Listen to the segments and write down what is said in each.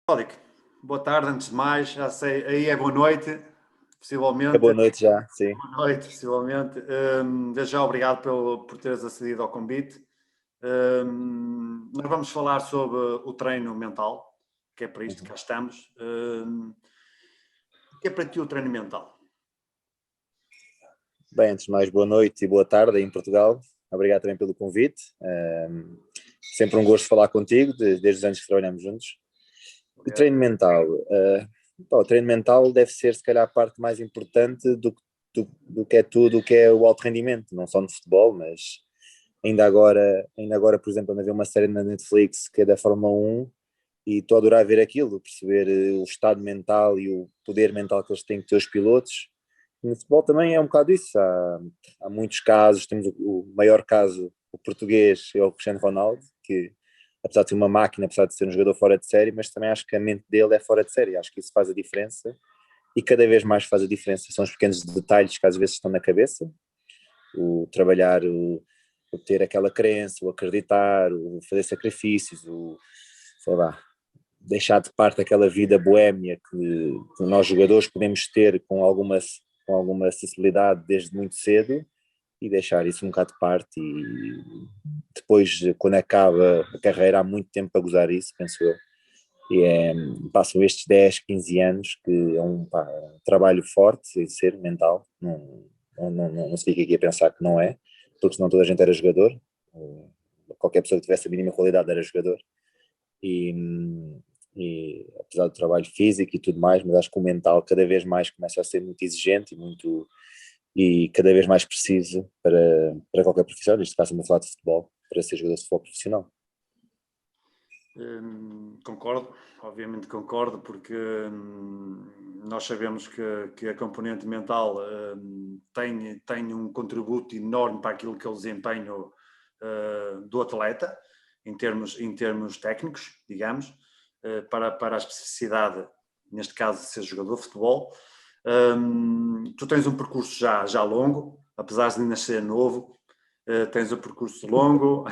Cláudio, boa tarde, antes de mais, já sei, aí é boa noite, É possivelmente. boa noite já, sim. Boa noite, possivelmente. Desde já obrigado por teres acedido ao convite. Nós vamos falar sobre o treino mental, que é para isto que cá estamos. O que é para ti o treino mental? Bem, antes de mais, boa noite e boa tarde aí em Portugal. Obrigado também pelo convite. Sempre um gosto falar contigo, desde os anos que trabalhamos juntos. O treino mental. O treino mental deve ser, se calhar, a parte mais importante do que é tudo, o que é o alto rendimento, não só no futebol, mas ainda agora, por exemplo, ando a ver uma série na Netflix que é da Fórmula 1 e estou a adorar ver aquilo, perceber o estado mental e o poder mental que eles têm que ter os pilotos. No futebol também é um bocado isso, há muitos casos, temos o maior caso, o português, é o Cristiano Ronaldo, que apesar de ser uma máquina, apesar de ser um jogador fora de série, mas também acho que a mente dele é fora de série, acho que isso faz a diferença e cada vez mais faz a diferença, são os pequenos detalhes que às vezes estão na cabeça, o trabalhar, o ter aquela crença, o acreditar, o fazer sacrifícios, sei lá, deixar de parte aquela vida boémia que nós jogadores podemos ter com alguma acessibilidade desde muito cedo e deixar isso um bocado de parte e depois, quando acaba a carreira, há muito tempo para gozar isso, penso eu. Passam estes 10, 15 anos que é um trabalho forte de ser mental, não se fica aqui a pensar que não é, porque senão toda a gente era jogador, qualquer pessoa que tivesse a mínima qualidade era jogador, e, e apesar do trabalho físico e tudo mais, mas acho que o mental cada vez mais começa a ser muito exigente e cada vez mais preciso para qualquer profissão, neste caso estamos a falar de futebol, para ser jogador de futebol profissional. Concordo, obviamente concordo, porque nós sabemos que a componente mental tem um contributo enorme para aquilo que é o desempenho do atleta, em termos técnicos, digamos, para a especificidade, neste caso, de ser jogador de futebol. Tu tens um percurso já longo, apesar de ainda ser novo, tens um percurso longo.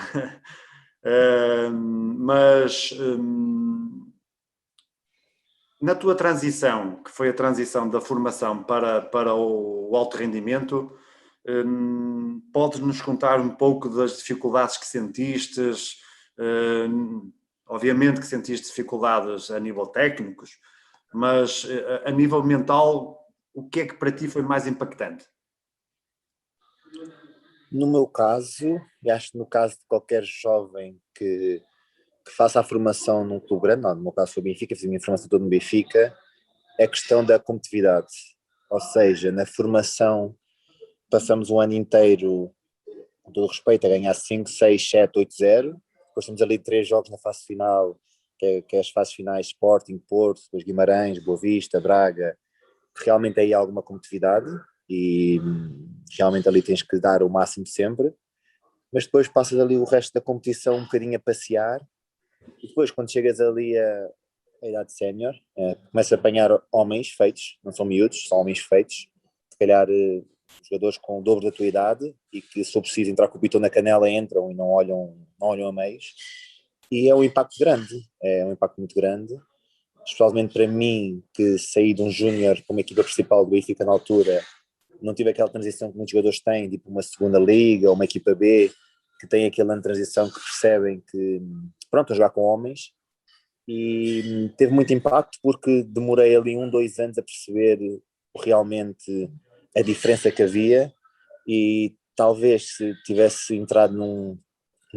Mas na tua transição, que foi a transição da formação para o alto rendimento, podes-nos contar um pouco das dificuldades que sentistes? Obviamente que sentiste dificuldades a nível técnicos, mas a nível mental, o que é que para ti foi mais impactante? No meu caso, e acho que no caso de qualquer jovem que faça a formação num clube grande, não, no meu caso foi o Benfica, fiz a minha formação toda no Benfica, é a questão da competitividade. Ou seja, na formação passamos um ano inteiro, com todo o respeito, a ganhar 5, 6, 7, 8, 0. Depois temos ali 3 jogos na fase final, que é as fases finais Sporting, Porto, depois Guimarães, Boa Vista, Braga, que realmente aí há alguma competitividade e realmente ali tens que dar o máximo sempre, mas depois passas ali o resto da competição um bocadinho a passear e depois quando chegas ali a idade sénior, começa a apanhar homens feitos, não são miúdos, são homens feitos, se calhar jogadores com o dobro da tua idade e que se for preciso entrar com o pitão na canela entram e não olham a meios, e é um impacto muito grande, especialmente para mim que saí de um júnior para uma equipa principal do Benfica na altura, não tive aquela transição que muitos jogadores têm, tipo uma segunda liga ou uma equipa B, que tem aquele ano de transição que percebem que, pronto, a jogar com homens, e teve muito impacto porque demorei ali 1, 2 anos a perceber realmente a diferença que havia e talvez se tivesse entrado num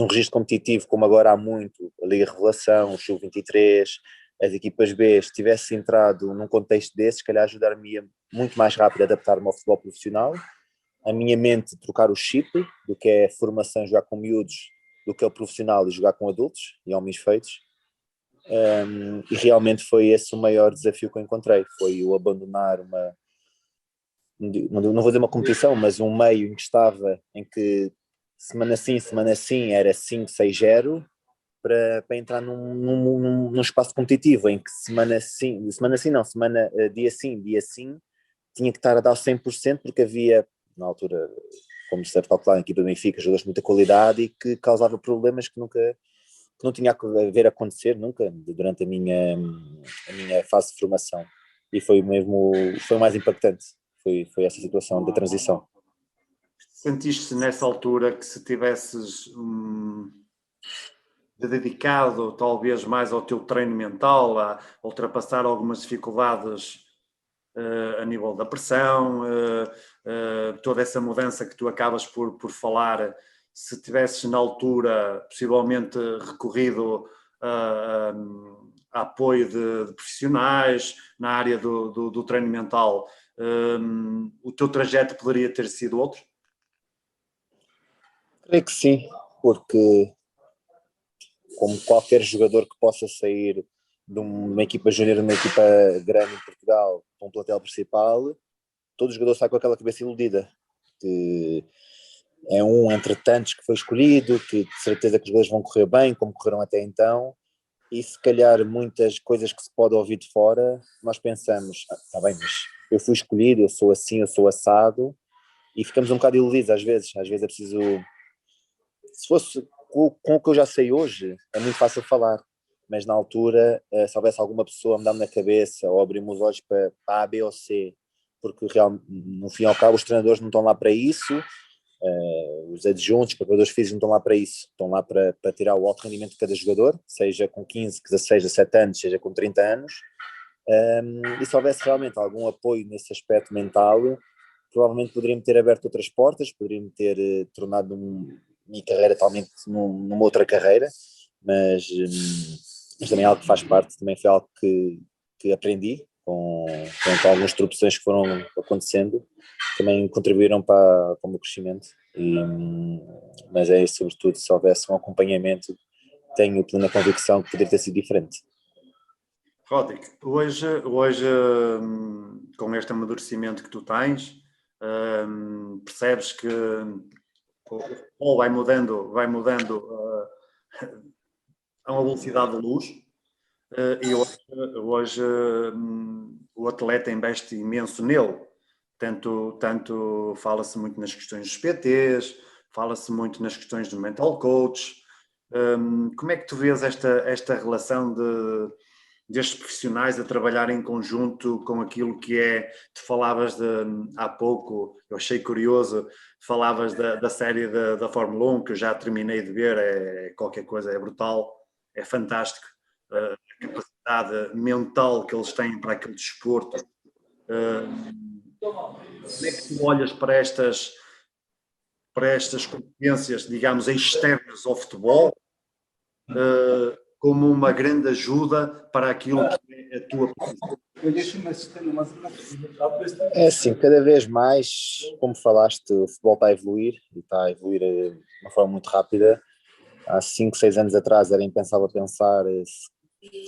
registro competitivo como agora há muito, a Liga Revelação, o Sub-23, as equipas B, se tivesse entrado num contexto desses, se calhar ajudar-me muito mais rápido a adaptar-me ao futebol profissional, a minha mente trocar o chip do que é a formação, jogar com miúdos, do que é o profissional e jogar com adultos e homens feitos. E realmente foi esse o maior desafio que eu encontrei, foi o abandonar não vou dizer uma competição, mas um meio em que estava, em que semana sim era 5-6-0, para entrar num espaço competitivo em que dia sim, tinha que estar a dar o 100% porque havia, na altura, como se deve calcular, na equipa do Benfica, jogadores de muita qualidade e que causava problemas que nunca que não tinha a ver acontecer nunca durante a minha fase de formação. E foi o mais impactante, foi essa situação da transição. Sentiste nessa altura que se tivesses dedicado talvez mais ao teu treino mental, a ultrapassar algumas dificuldades a nível da pressão, toda essa mudança que tu acabas por falar, se tivesses na altura possivelmente recorrido a apoio de profissionais na área do treino mental, o teu trajeto poderia ter sido outro? Creio que sim, porque como qualquer jogador que possa sair de uma equipa júnior, de uma equipa grande em Portugal, para um plantel principal, todo jogador sai com aquela cabeça iludida, que é um entre tantos que foi escolhido, que de certeza que os jogadores vão correr bem, como correram até então, e se calhar muitas coisas que se pode ouvir de fora, nós pensamos, está bem, mas eu fui escolhido, eu sou assim, eu sou assado, e ficamos um bocado iludidos às vezes é preciso, se fosse com o que eu já sei hoje, é muito fácil falar, mas na altura, se houvesse alguma pessoa a me dar na cabeça, ou abrir-me os olhos para A, B ou C, porque no fim e ao cabo os treinadores não estão lá para isso, os adjuntos, preparadores físicos não estão lá para isso, estão lá para tirar o alto rendimento de cada jogador, seja com 15, 16, 17 anos, seja com 30 anos, e se houvesse realmente algum apoio nesse aspecto mental, provavelmente poderia-me ter aberto outras portas, poderia-me ter tornado minha carreira totalmente numa outra carreira, mas também é algo que faz parte, também foi algo que aprendi com algumas tropeções que foram acontecendo, também contribuíram para o meu crescimento, mas é sobretudo se houvesse um acompanhamento, tenho plena convicção que poderia ter sido diferente. Ródico, hoje com este amadurecimento que tu tens, percebes que o futebol vai mudando a uma velocidade de luz, e hoje o atleta investe imenso nele. Tanto fala-se muito nas questões dos PTs, fala-se muito nas questões do mental coach. Como é que tu vês esta relação destes profissionais a trabalhar em conjunto com aquilo que é, tu falavas há pouco, eu achei curioso, falavas da série da Fórmula 1, que eu já terminei de ver, é qualquer coisa, é brutal, é fantástico, a capacidade mental que eles têm para aquele desporto. Como é que tu olhas para estas competências, digamos, externas ao futebol, como uma grande ajuda para aquilo que é a tua profissão? É assim, cada vez mais, como falaste, o futebol está a evoluir e está a evoluir de uma forma muito rápida. Há 5, 6 anos atrás era impensável pensar,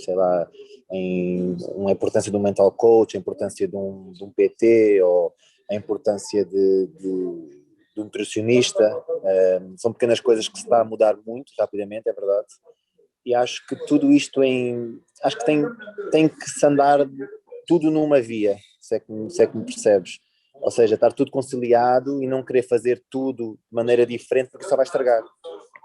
sei lá, em uma importância de um mental coach, a importância de um PT ou a importância de um nutricionista. São pequenas coisas que se está a mudar muito rapidamente, é verdade. E acho que tudo isto acho que tem que se andar tudo numa via, se é que me percebes. Ou seja, estar tudo conciliado e não querer fazer tudo de maneira diferente, porque só vai estragar.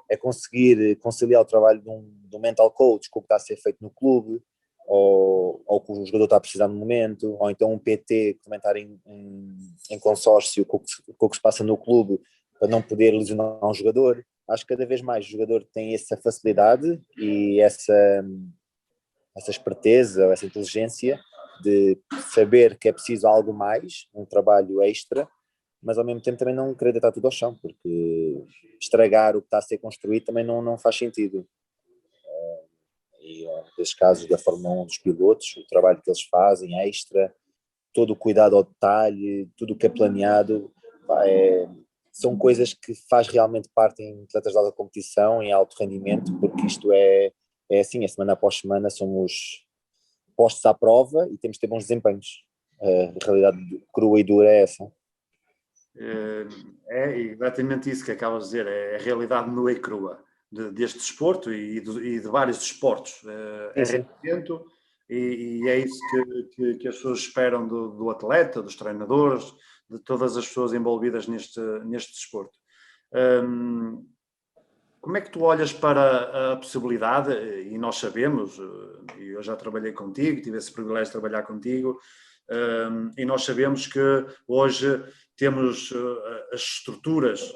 É conseguir conciliar o trabalho de um mental coach com o que está a ser feito no clube, ou que o jogador está a precisar no momento, ou então um PT que também estar em consórcio com o que se passa no clube para não poder lesionar um jogador. Acho que cada vez mais o jogador tem essa facilidade e essa esperteza, essa inteligência de saber que é preciso algo mais, um trabalho extra, mas ao mesmo tempo também não querer deitar tudo ao chão, porque estragar o que está a ser construído também não faz sentido. E nesses casos da Fórmula 1 dos pilotos, o trabalho que eles fazem extra, todo o cuidado ao detalhe, tudo o que é planeado, são coisas que faz realmente parte em atletas de alta competição, em alto rendimento, porque isto é assim, a semana após semana somos postos à prova e temos de ter bons desempenhos. A realidade crua e dura é essa. É exatamente isso que acabas de dizer, é a realidade nua e crua deste desporto e de vários desportos. É rendimento e é isso que as pessoas esperam do atleta, dos treinadores, de todas as pessoas envolvidas neste desporto. como é que tu olhas para a possibilidade, e nós sabemos, e eu já trabalhei contigo, tive esse privilégio de trabalhar contigo, e nós sabemos que hoje temos as estruturas,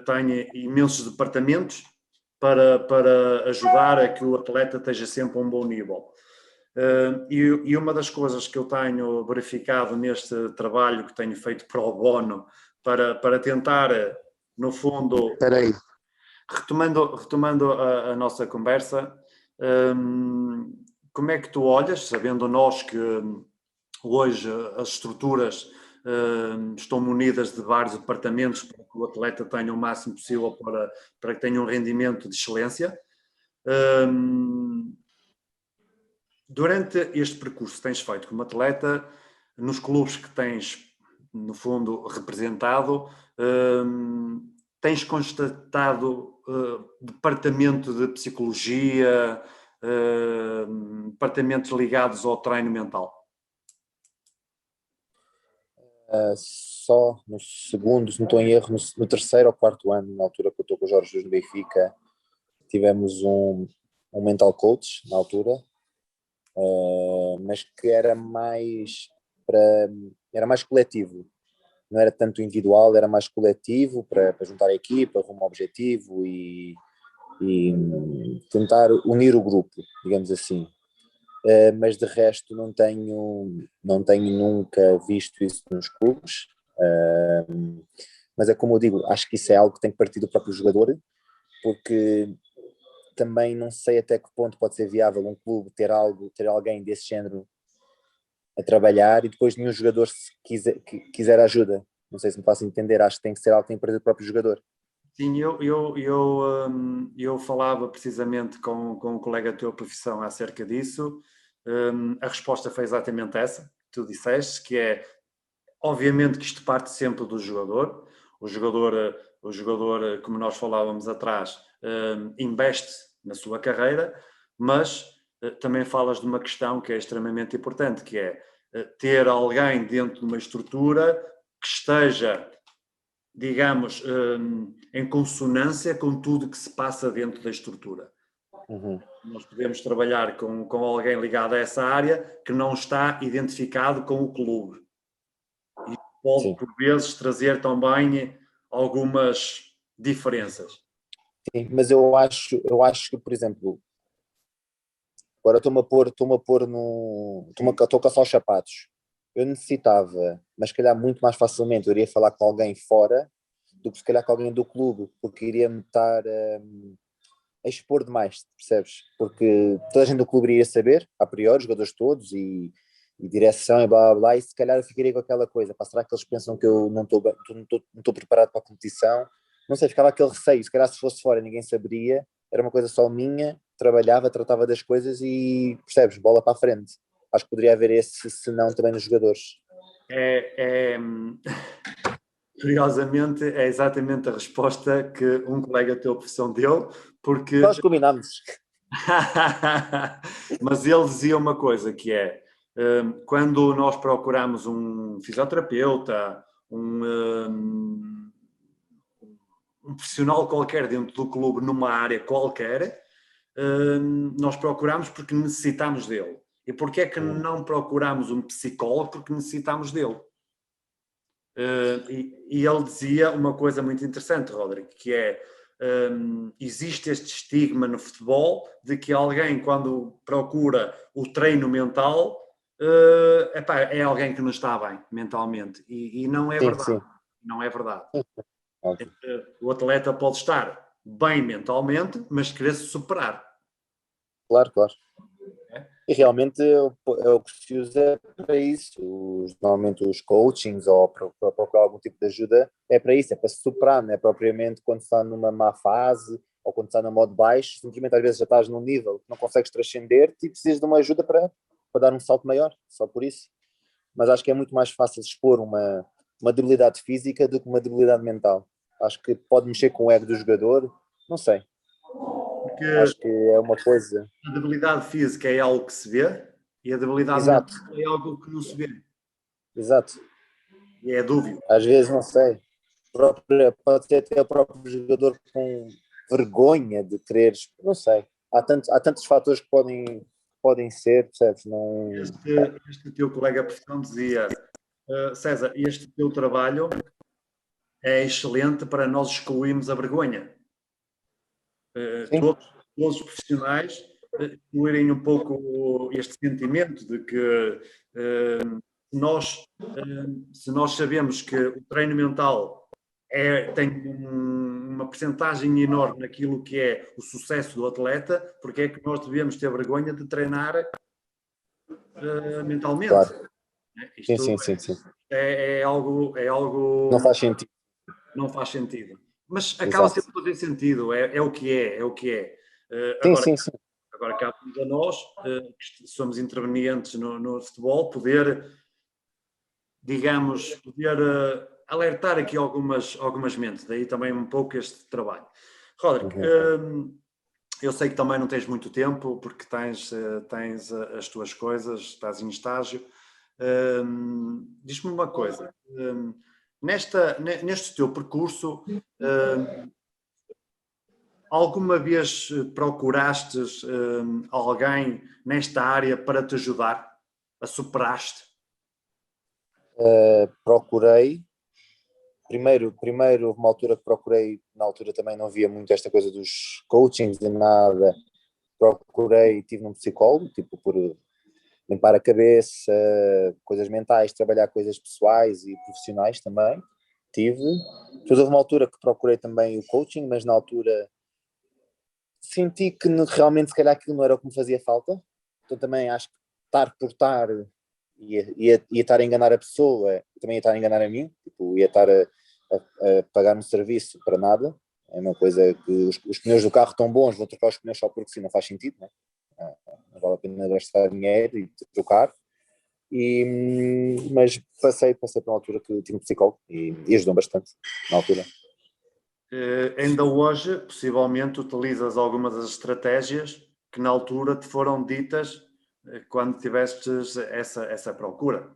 têm imensos departamentos para ajudar a que o atleta esteja sempre a um bom nível. E uma das coisas que eu tenho verificado neste trabalho que tenho feito pro bono para tentar, no fundo, Espera aí. retomando a nossa conversa, como é que tu olhas, sabendo nós que hoje as estruturas estão munidas de vários departamentos para que o atleta tenha o máximo possível para que tenha um rendimento de excelência. Durante este percurso que tens feito como atleta, nos clubes que tens, no fundo, representado, tens constatado departamento de psicologia, departamentos ligados ao treino mental? Só no segundo, se não estou em erro, no terceiro ou quarto ano, na altura que eu estou com o Jorge Jesus no Benfica, tivemos um mental coach, na altura, mas que era mais coletivo, não era tanto individual, era mais coletivo para juntar a equipa, rumo ao objetivo e tentar unir o grupo, digamos assim. Mas de resto não tenho nunca visto isso nos clubes, mas é como eu digo, acho que isso é algo que tem que partir do próprio jogador, porque também não sei até que ponto pode ser viável um clube ter alguém desse género a trabalhar e depois nenhum jogador se quiser ajuda. Não sei se me faço entender, acho que tem que ser algo que tem que partir do próprio jogador. Sim, eu falava precisamente com um colega da tua profissão acerca disso. A resposta foi exatamente essa que tu disseste, que é, obviamente que isto parte sempre do jogador. O jogador, como nós falávamos atrás, investe na sua carreira, mas também falas de uma questão que é extremamente importante, que é ter alguém dentro de uma estrutura que esteja, digamos, em consonância com tudo que se passa dentro da estrutura. Uhum. Nós podemos trabalhar com alguém ligado a essa área que não está identificado com o clube. E pode, Sim. por vezes, trazer também algumas diferenças. Sim, mas eu acho que, por exemplo, agora estou a calçar os sapatos. Eu necessitava, mas se calhar muito mais facilmente, eu iria falar com alguém fora do que se calhar com alguém do clube, porque iria-me estar a expor demais, percebes? Porque toda a gente do clube iria saber, a priori, os jogadores todos e direção e blá blá blá, e se calhar eu ficaria com aquela coisa, pá, será que eles pensam que eu não estou preparado para a competição? Não sei, ficava aquele receio, se calhar se fosse fora ninguém saberia, era uma coisa só minha, trabalhava, tratava das coisas e, percebes, bola para a frente. Acho que poderia haver esse senão também nos jogadores. Curiosamente, é exatamente a resposta que um colega teu profissão deu, porque... Nós combinámos. Mas ele dizia uma coisa que é, quando nós procuramos um fisioterapeuta, um profissional qualquer dentro do clube, numa área qualquer, nós procuramos porque necessitamos dele. E porquê é que não procuramos um psicólogo? Porque necessitamos dele. E ele dizia uma coisa muito interessante, Rodrigo, que é, existe este estigma no futebol de que alguém, quando procura o treino mental, é alguém que não está bem mentalmente. E não é Sim, verdade. sim. Não é verdade. Óbvio. O atleta pode estar bem mentalmente, mas querer se superar. Claro, claro. É? E realmente é o que se usa para isso. Normalmente os coachings ou para procurar algum tipo de ajuda é para isso, é para se superar, não é propriamente quando está numa má fase ou quando está no modo baixo, simplesmente às vezes já estás num nível que não consegues transcender e precisas de uma ajuda para dar um salto maior, só por isso. Mas acho que é muito mais fácil expor uma debilidade física do que uma debilidade mental. Acho que pode mexer com o ego do jogador, não sei. Porque Acho que é uma coisa. a debilidade física é algo que se vê e a debilidade mental Exato, é algo que não se vê. exato. E é dúvida. Às vezes, não sei, pode ser até o próprio jogador com vergonha de quereres, não sei, há tantos fatores que podem ser, percebes? Não... Este teu colega de profissão dizia, César, este teu trabalho é excelente para nós excluirmos a vergonha. Sim, Todos os profissionais excluírem um pouco este sentimento de que se nós sabemos que o treino mental tem uma percentagem enorme naquilo que é o sucesso do atleta, porque é que nós devemos ter vergonha de treinar mentalmente? claro. Sim, Isto sim, sim, sim. é Não algo faz sentido. não faz sentido. Mas acaba Exato. sempre a fazer sentido, é o que é, é o que é. Sim, sim, sim. Agora cabe a nós, que somos intervenientes no futebol, poder, digamos, alertar aqui algumas mentes, daí também um pouco este trabalho. Roderick, Uhum. eu sei que também não tens muito tempo, porque tens as tuas coisas, estás em estágio. Diz-me uma coisa, neste teu percurso, alguma vez procurastes alguém nesta área para te ajudar? A superaste? Procurei, primeiro houve uma altura que procurei, na altura também não via muito esta coisa dos coachings e nada, procurei, tive num psicólogo, tipo por limpar a cabeça, coisas mentais, trabalhar coisas pessoais e profissionais também, tive. Depois houve uma altura que procurei também o coaching, mas na altura senti que realmente se calhar aquilo não era o que me fazia falta, então também acho que estar por estar ia estar a enganar a pessoa, também ia estar a enganar a mim, tipo, ia estar a pagar um serviço para nada, é uma coisa que os pneus do carro estão bons, vou trocar os pneus só porque sim, não faz sentido, né? Não vale a pena gastar dinheiro e trocar, mas passei por uma altura que tive um psicólogo e ajudou bastante na altura. Ainda hoje, possivelmente, utilizas algumas das estratégias que na altura te foram ditas quando tivestes essa procura,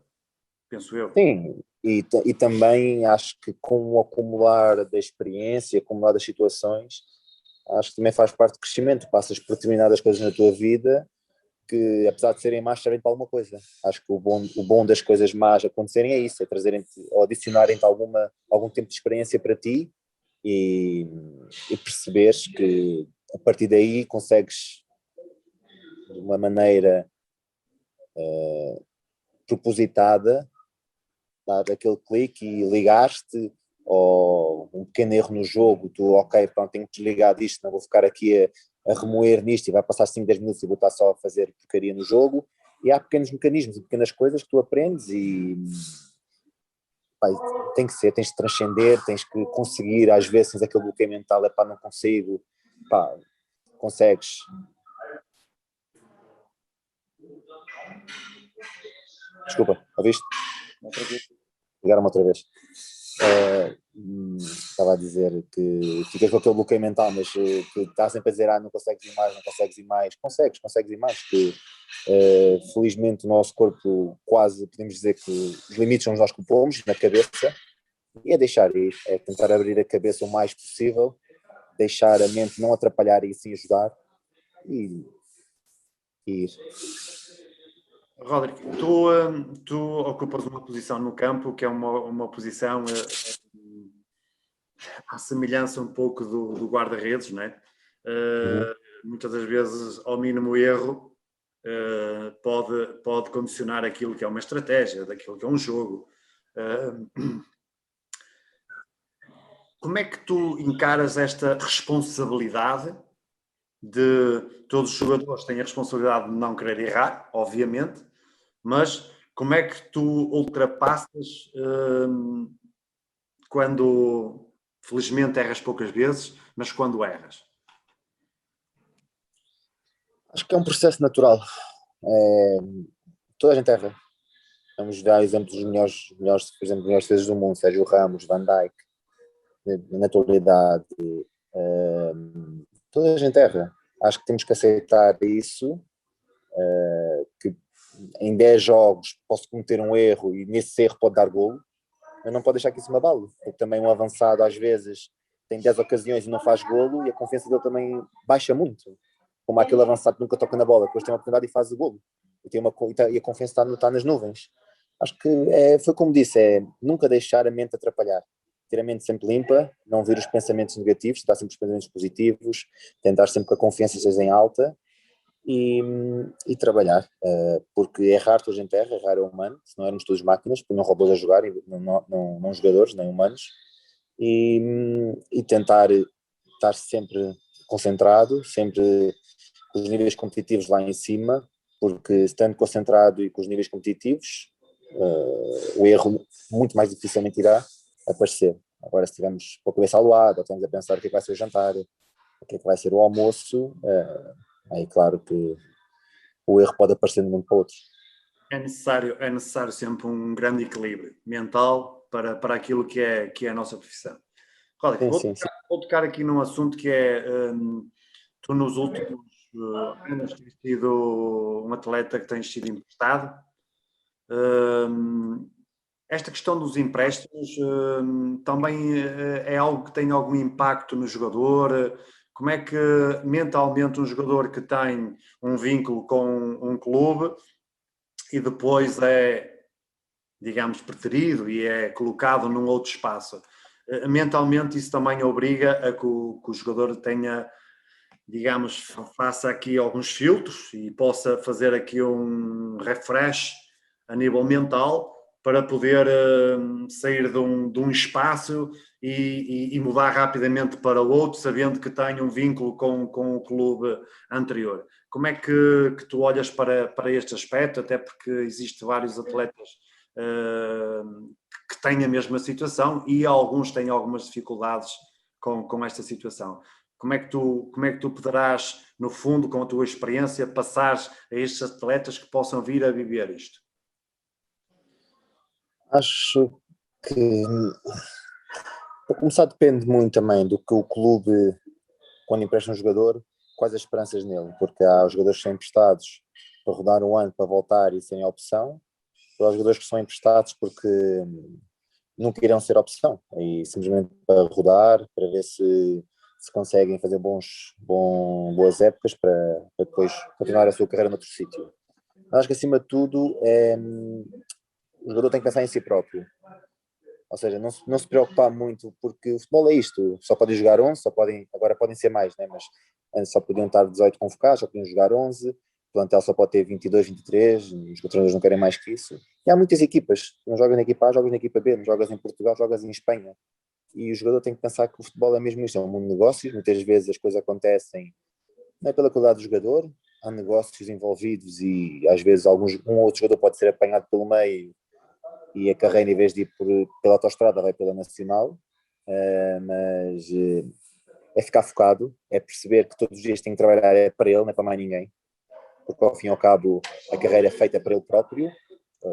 penso eu. Sim, e também acho que com o acumular da experiência, acumular das situações, acho que também faz parte do crescimento, passas por determinadas coisas na tua vida que, apesar de serem más, servem para alguma coisa. Acho que o bom das coisas más acontecerem é isso, é trazerem-te ou adicionarem-te algum tempo de experiência para ti e, e perceberes que a partir daí consegues, de uma maneira propositada, dar aquele clique e ligaste, ou um pequeno erro no jogo, tu, ok, pronto, tenho que desligar disto, não vou ficar aqui a remoer nisto e vai passar 5, 10 minutos e vou estar só a fazer porcaria no jogo. E há pequenos mecanismos e pequenas coisas que tu aprendes e pá, tem que ser, tens de transcender, tens que conseguir, às vezes tens aquele bloqueio mental, é pá, não consigo, pá, consegues. Desculpa, ouviste? Ligaram-me outra vez. Estava a dizer que ficas com aquele bloqueio mental, mas que está sempre a dizer, não consegues ir mais, não consegues ir mais. Consegues ir mais, que felizmente o nosso corpo quase, podemos dizer que os limites são nós que pomos na cabeça, e é deixar ir, é tentar abrir a cabeça o mais possível, deixar a mente não atrapalhar e sim ajudar, e ir. Roderick, tu ocupas uma posição no campo que é uma posição à semelhança um pouco do guarda-redes, não é? Uhum. Muitas das vezes, ao mínimo erro, pode condicionar aquilo que é uma estratégia, daquilo que é um jogo. Como é que tu encaras esta responsabilidade de todos os jogadores têm a responsabilidade de não querer errar, obviamente, mas como é que tu ultrapassas quando, felizmente, erras poucas vezes, mas quando erras? Acho que é um processo natural. Toda a gente erra. Vamos dar exemplos dos melhores, por exemplo, melhores defesas do mundo, Sérgio Ramos, Van Dijk, na atualidade, toda a gente erra. Acho que temos que aceitar isso, que em 10 jogos posso cometer um erro e nesse erro pode dar golo, mas não pode deixar que isso me abale, porque também um avançado às vezes tem 10 ocasiões e não faz golo, e a confiança dele também baixa muito. Como aquele avançado que nunca toca na bola, depois tem uma oportunidade e faz o golo. E a confiança está nas nuvens. Acho que foi como disse, nunca deixar a mente atrapalhar. Ter a mente sempre limpa, não vir os pensamentos negativos, tentar sempre os pensamentos positivos, tentar sempre que a confiança esteja em alta e trabalhar. Porque errar, toda a gente errar é humano, se não éramos todos máquinas, porque não robôs a jogar, não jogadores, nem humanos. E tentar estar sempre concentrado, sempre com os níveis competitivos lá em cima, porque estando concentrado e com os níveis competitivos, o erro muito mais dificilmente irá aparecer. Agora, se estivermos com a cabeça aluada, ou estamos a pensar o que é que vai ser o jantar, o que é que vai ser o almoço, aí claro que o erro pode aparecer de um momento para o outro. É necessário sempre um grande equilíbrio mental para aquilo que é a nossa profissão. Cláudio, vou tocar aqui num assunto que é, tu nos últimos anos tens sido um atleta que tens sido emprestado. Esta questão dos empréstimos também é algo que tem algum impacto no jogador? Como é que mentalmente um jogador que tem um vínculo com um clube e depois é, digamos, preterido e é colocado num outro espaço, mentalmente isso também obriga a que o jogador tenha, digamos, faça aqui alguns filtros e possa fazer aqui um refresh a nível mental para poder sair de um espaço e mudar rapidamente para o outro, sabendo que tem um vínculo com o clube anterior. Como é que tu olhas para este aspecto? Até porque existem vários atletas que têm a mesma situação e alguns têm algumas dificuldades com esta situação. Como é que tu poderás, no fundo, com a tua experiência, passar a estes atletas que possam vir a viver isto? Acho que, para começar, depende muito também do que o clube, quando empresta um jogador, quais as esperanças nele, porque há os jogadores que são emprestados para rodar um ano, para voltar e serem opção, ou há os jogadores que são emprestados porque nunca irão ser opção, e simplesmente para rodar, para ver se conseguem fazer boas épocas para depois continuar a sua carreira noutro sítio. Acho que acima de tudo o jogador tem que pensar em si próprio, ou seja, não se preocupar muito, porque o futebol é isto, só podem jogar 11, agora podem ser mais, né? Mas antes só podiam estar 18 convocados, só podiam jogar 11, o plantel só pode ter 22, 23, os treinadores não querem mais que isso. E há muitas equipas, não jogas na equipa A, jogas na equipa B, não jogas em Portugal, jogas em Espanha. E o jogador tem que pensar que o futebol é mesmo isto, é um mundo de negócios, muitas vezes as coisas acontecem não é pela qualidade do jogador, há negócios envolvidos e às vezes um ou outro jogador pode ser apanhado pelo meio e a carreira, em vez de ir pela autoestrada, vai pela nacional, mas é ficar focado, é perceber que todos os dias tem que trabalhar para ele, não é para mais ninguém, porque ao fim e ao cabo a carreira é feita para ele próprio,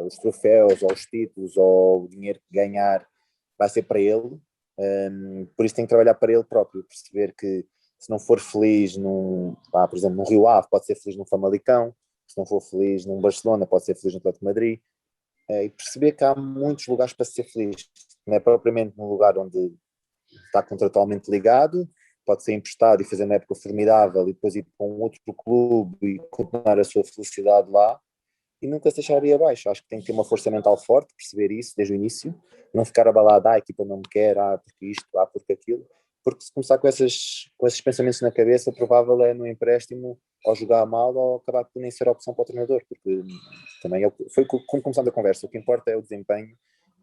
os troféus, ou os títulos, ou o dinheiro que ganhar vai ser para ele, por isso tem que trabalhar para ele próprio, perceber que se não for feliz por exemplo, num Rio Ave, pode ser feliz num Famalicão, se não for feliz num Barcelona, pode ser feliz no Atlético de Madrid, e perceber que há muitos lugares para ser feliz, não é propriamente num lugar onde está contratualmente ligado, pode ser emprestado e fazer uma época formidável e depois ir para um outro clube e continuar a sua felicidade lá e nunca se deixar ir abaixo. Acho que tem que ter uma força mental forte, perceber isso desde o início, não ficar abalado, a equipa não me quer, porque isto, porque aquilo, porque se começar com esses pensamentos na cabeça, o provável é no empréstimo ou jogar mal ou acabar por nem ser a opção para o treinador, porque também foi como começando a conversa, o que importa é o desempenho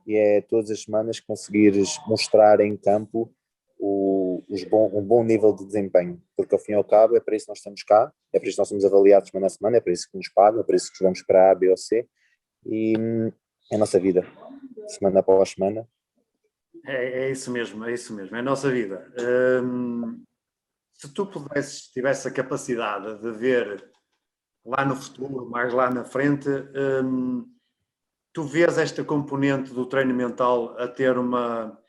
e é todas as semanas conseguires mostrar em campo um bom nível de desempenho, porque ao fim e ao cabo é para isso que nós estamos cá, é para isso que nós somos avaliados semana a semana, é para isso que nos pagam, é para isso que jogamos para A, B ou C e é a nossa vida, semana após semana. É isso mesmo, é isso mesmo, é a nossa vida. Se tu tivesse a capacidade de ver lá no futuro, mais lá na frente, tu vês esta componente do treino mental a ter uma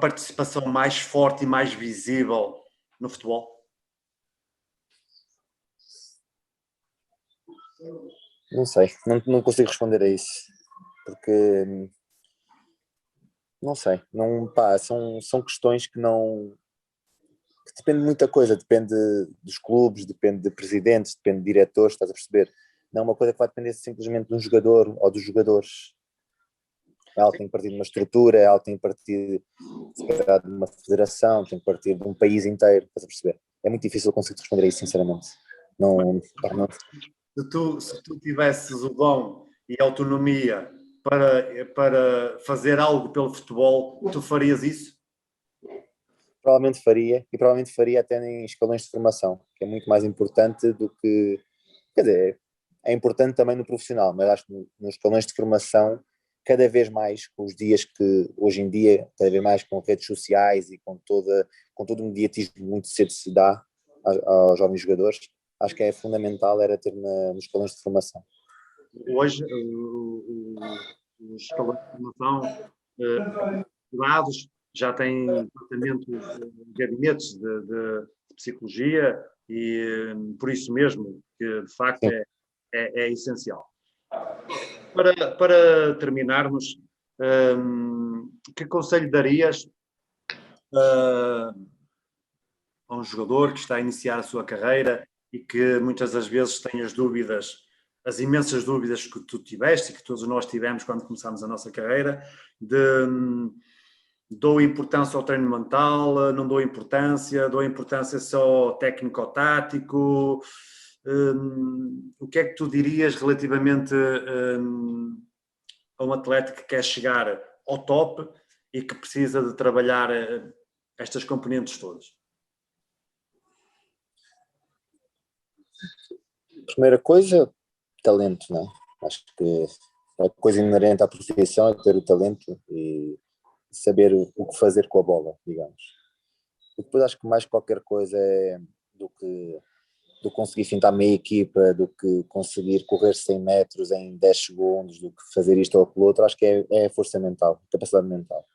participação mais forte e mais visível no futebol? Não sei, não consigo responder a isso, porque não sei, não, pá, são questões que não, que depende de muita coisa, depende dos clubes, depende de presidentes, depende de diretores, estás a perceber? Não é uma coisa que vai depender simplesmente de um jogador ou dos jogadores. É algo que tem que partir de uma estrutura, é algo que tem que partir se calhar, de uma federação, tem que partir de um país inteiro, estás a perceber? É muito difícil conseguir responder a isso, sinceramente. Não, pá, não. Se tu tivesses o dom e a autonomia para fazer algo pelo futebol, tu farias isso? Provavelmente faria, e provavelmente faria até em escalões de formação, que é muito mais importante do que, quer dizer, é importante também no profissional, mas acho que nos escalões de formação, cada vez mais com os dias que hoje em dia, cada vez mais com redes sociais e com todo o mediatismo muito cedo se dá aos jovens jogadores, acho que é fundamental era ter nos escalões de formação. Hoje, os escalões de formação privados já têm tratamentos, gabinetes de psicologia e por isso mesmo que de facto é essencial. Para terminarmos, que conselho darias a um jogador que está a iniciar a sua carreira e que muitas das vezes tem as dúvidas, as imensas dúvidas que tu tiveste e que todos nós tivemos quando começámos a nossa carreira, de dou importância ao treino mental, não dou importância só técnico-tático. O que é que tu dirias relativamente a um atleta que quer chegar ao top e que precisa de trabalhar estas componentes todas? Primeira coisa, talento, não é? Acho que a coisa inerente à profissão é ter o talento e saber o que fazer com a bola, digamos. E depois acho que mais qualquer coisa é do que conseguir fintar meia equipa, do que conseguir correr 100 metros em 10 segundos, do que fazer isto ou aquilo outro, acho que é a força mental, capacidade mental.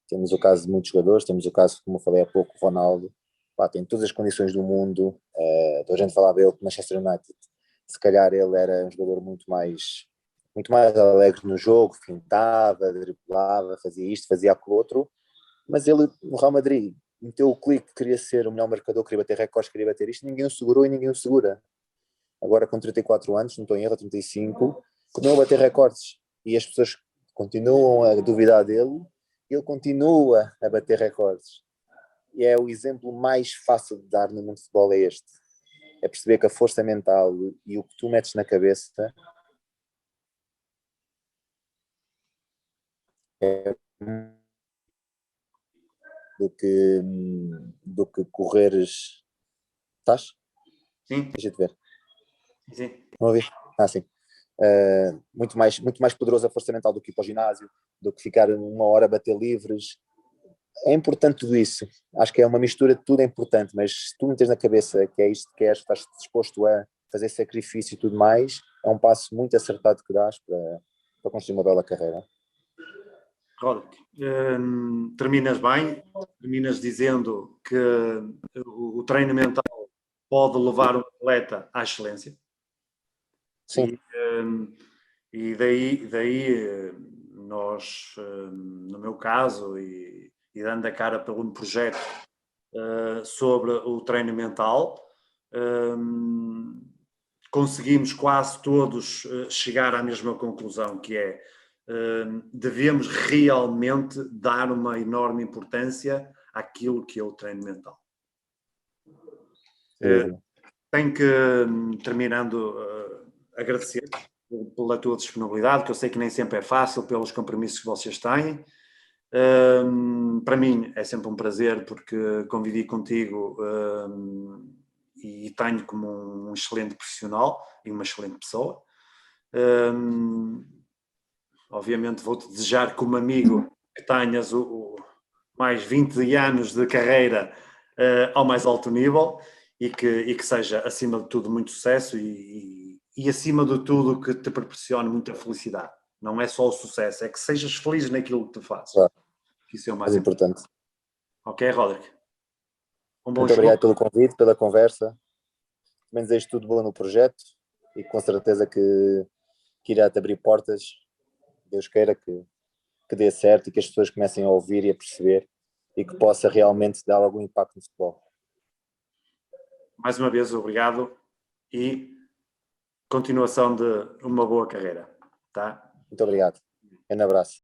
Temos o caso de muitos jogadores, temos o caso, como eu falei há pouco, o Ronaldo, pá, tem todas as condições do mundo, a gente falava dele que Manchester United, se calhar ele era um jogador muito mais alegre no jogo, fintava, driblava, fazia isto, fazia aquilo outro, mas ele no Real Madrid meteu o clique, queria ser o melhor marcador, queria bater recordes, queria bater isto, ninguém o segurou e ninguém o segura. Agora com 34 anos, não estou em erro, 35, continua a bater recordes e as pessoas continuam a duvidar dele e ele continua a bater recordes. E é o exemplo mais fácil de dar no mundo de futebol é este. É perceber que a força mental e o que tu metes na cabeça é do que correres. Estás? Sim, Deixa-te ver. sim. Não ouvi? Sim. Muito mais poderoso a força mental do que ir para o ginásio, do que ficar uma hora a bater livres. É importante tudo isso. Acho que é uma mistura de tudo, é importante, mas se tu metes na cabeça que é isto que queres, estás disposto a fazer sacrifício e tudo mais, é um passo muito acertado que dás para construir uma bela carreira. Roderick, terminas bem, terminas dizendo que o treino mental pode levar um atleta à excelência. Sim. E daí nós, no meu caso, e dando a cara por um projeto sobre o treino mental, conseguimos quase todos chegar à mesma conclusão, que é devemos realmente dar uma enorme importância àquilo que é o treino mental. Tenho que, terminando, agradecer pela tua disponibilidade, que eu sei que nem sempre é fácil pelos compromissos que vocês têm. Para mim é sempre um prazer porque convivi contigo e tenho como um excelente profissional e uma excelente pessoa. Obviamente vou-te desejar como amigo que tenhas mais 20 anos de carreira ao mais alto nível e que seja, acima de tudo, muito sucesso e acima de tudo, que te proporcione muita felicidade. Não é só o sucesso, é que sejas feliz naquilo que tu fazes. Claro. Isso é o mais importante. Ok, Roderick? Muito obrigado pelo convite, pela conversa. Também desejo tudo bom no projeto e com certeza que irá-te abrir portas. Deus queira que que dê certo e que as pessoas comecem a ouvir e a perceber e que possa realmente dar algum impacto no futebol. Mais uma vez, obrigado e continuação de uma boa carreira. Tá? Muito obrigado. Um abraço.